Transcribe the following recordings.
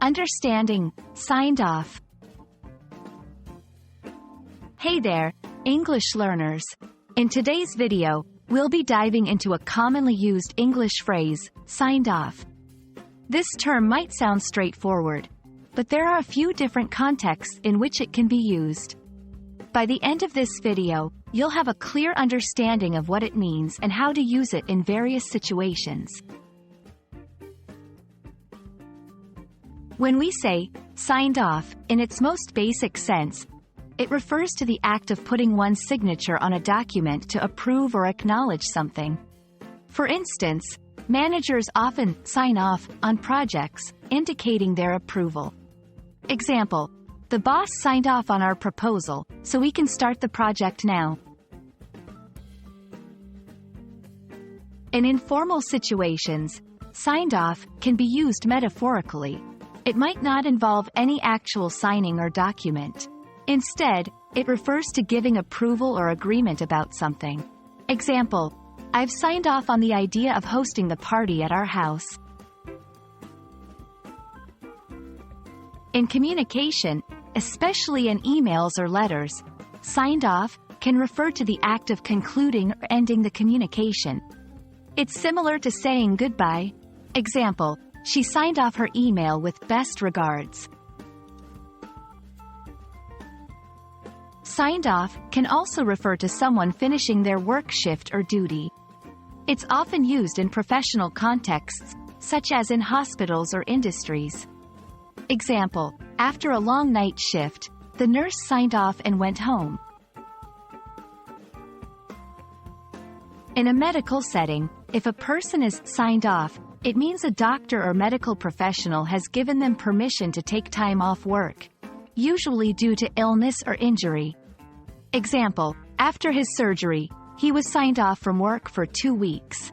Understanding, signed off. Hey there, English learners. In today's video, we'll be diving into a commonly used English phrase, signed off. This term might sound straightforward, but there are a few different contexts in which it can be used. By the end of this video, you'll have a clear understanding of what it means and how to use it in various situations. When we say, signed off, in its most basic sense, it refers to the act of putting one's signature on a document to approve or acknowledge something. For instance, managers often sign off on projects, indicating their approval. Example: the boss signed off on our proposal, so we can start the project now. In informal situations, signed off can be used metaphorically. It might not involve any actual signing or document. Instead, it refers to giving approval or agreement about something. Example: I've signed off on the idea of hosting the party at our house. In communication, especially in emails or letters, signed off can refer to the act of concluding or ending the communication. It's similar to saying goodbye. Example: she signed off her email with best regards. Signed off can also refer to someone finishing their work shift or duty. It's often used in professional contexts, such as in hospitals or industries. Example: after a long night shift, the nurse signed off and went home. In a medical setting, if a person is signed off, it means a doctor or medical professional has given them permission to take time off work, usually due to illness or injury. Example: after his surgery, he was signed off from work for 2 weeks.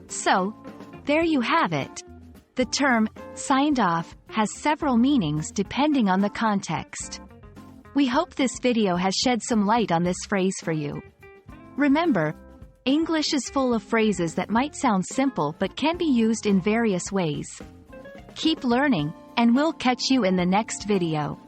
So, there you have it. The term, signed off, has several meanings depending on the context. We hope this video has shed some light on this phrase for you. Remember, English is full of phrases that might sound simple but can be used in various ways. Keep learning, and we'll catch you in the next video.